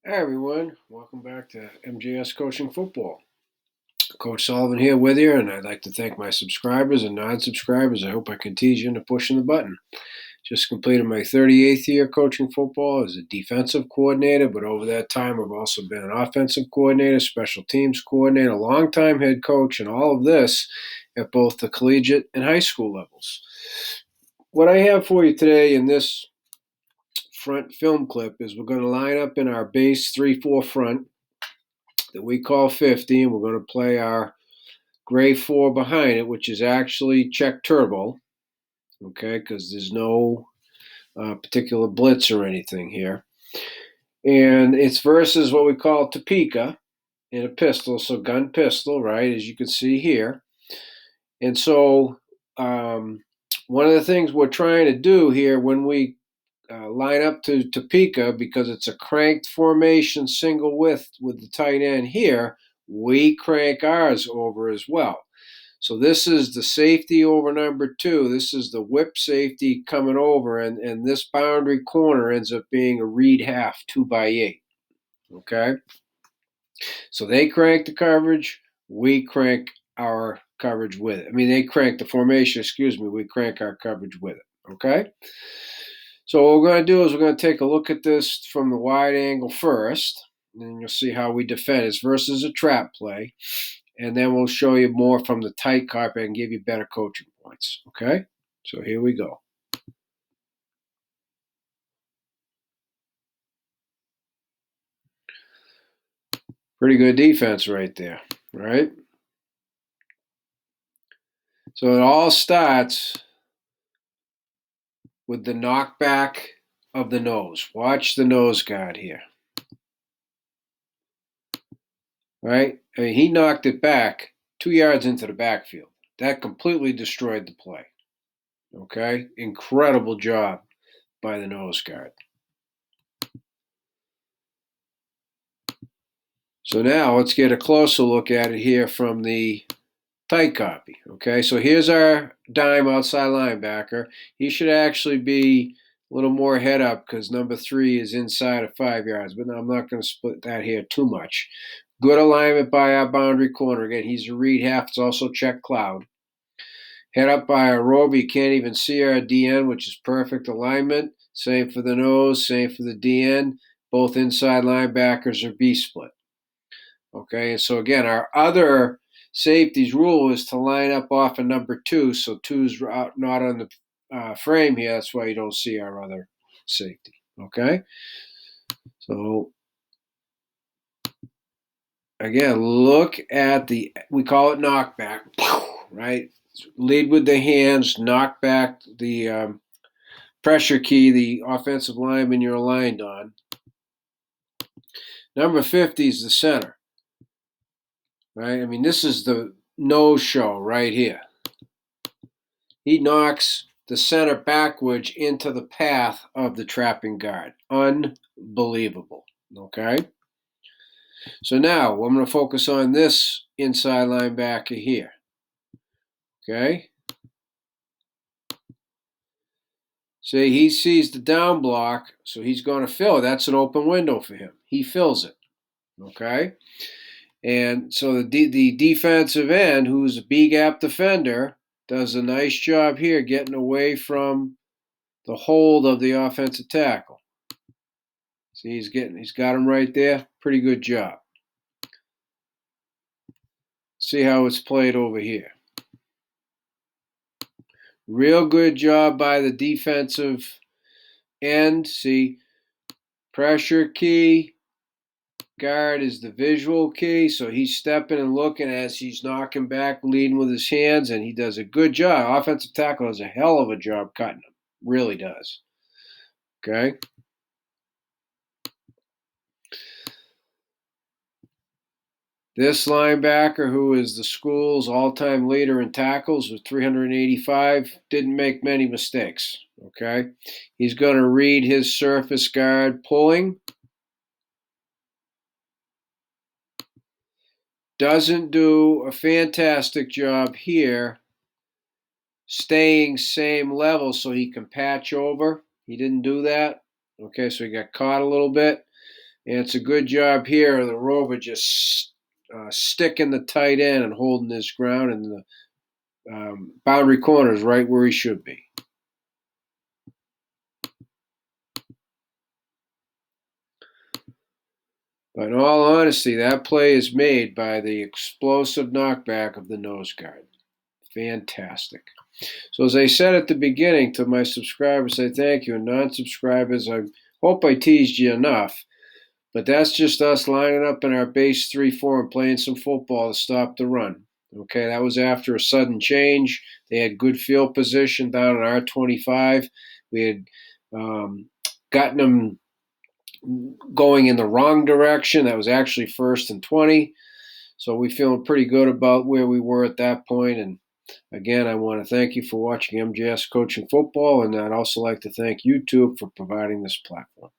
Hi everyone, welcome back to MJS Coaching Football. Coach Sullivan here with you, and I'd like to thank my subscribers and non-subscribers. I hope I can tease you into pushing the button. Just completed my 38th year coaching football as a defensive coordinator, but over that time I've also been an offensive coordinator, special teams coordinator, longtime head coach, and all of this at both the collegiate and high school levels. What I have for you today in this front film clip is we're going to line up in our base 3-4 front that we call 50, and we're going to play our gray 4 behind it, which is actually check turbo, okay, because there's no particular blitz or anything here. And it's versus what we call Topeka in a pistol, so gun pistol, right, as you can see here. And so one of the things we're trying to do here when we line up to Topeka, because it's a cranked formation single width with the tight end here, we crank ours over as well. So this is the safety over number 2. This is the whip safety coming over, and this boundary corner ends up being a read half 2x8. Okay? So they crank the coverage, we crank our coverage with it. I mean, they crank the formation, we crank our coverage with it. Okay? So what we're going to do is we're going to take a look at this from the wide angle first, and then you'll see how we defend it versus a trap play. And then we'll show you more from the tight carpet and give you better coaching points. Okay? So here we go. Pretty good defense right there, right? So it all starts with the knockback of the nose. Watch the nose guard here. Right? I mean, he knocked it back 2 yards into the backfield. That completely destroyed the play. Okay? Incredible job by the nose guard. So now let's get a closer look at it here from the tight copy. Okay, so here's our dime outside linebacker. He should actually be a little more head up because number 3 is inside of 5 yards, but I'm not going to split that here too much. Good alignment by our boundary corner. Again, he's a read half. It's also check cloud. Head up by our rover. You can't even see our DN, which is perfect alignment. Same for the nose, same for the DN. Both inside linebackers are B-split. Okay, and so again, our other safety's rule is to line up off of number 2, so 2's not on the frame here. That's why you don't see our other safety. Okay, so again, look at we call it knockback, right? Lead with the hands, knock back the pressure key, the offensive lineman you're aligned on. Number 50 is the center, right? I mean, this is the no-show right here. He knocks the center backwards into the path of the trapping guard. Unbelievable. Okay? So now I'm going to focus on this inside linebacker here. Okay? See, he sees the down block, so he's going to fill it. That's an open window for him. He fills it. Okay? And so the defensive end, who's a B-gap defender, does a nice job here getting away from the hold of the offensive tackle. See, he's got him right there. Pretty good job. See how it's played over here. Real good job by the defensive end. See, pressure key. Guard is the visual key, so he's stepping and looking as he's knocking back, leading with his hands, and he does a good job. Offensive tackle does a hell of a job cutting him. Really does. Okay? This linebacker, who is the school's all-time leader in tackles with 385, didn't make many mistakes. Okay? He's going to read his surface guard pulling. Doesn't do a fantastic job here staying same level so he can patch over. He didn't do that. Okay, so he got caught a little bit. And it's a good job here of the Rover just sticking the tight end and holding his ground, and the boundary corner is right where he should be. But in all honesty, that play is made by the explosive knockback of the nose guard. Fantastic. So as I said at the beginning to my subscribers, I thank you. And non-subscribers, I hope I teased you enough. But that's just us lining up in our base 3-4 and playing some football to stop the run. Okay, that was after a sudden change. They had good field position down at our 25. We had gotten them going in the wrong direction. That was actually 1st and 20. So we feeling pretty good about where we were at that point. And again, I want to thank you for watching MJS Coaching Football, and I'd also like to thank YouTube for providing this platform.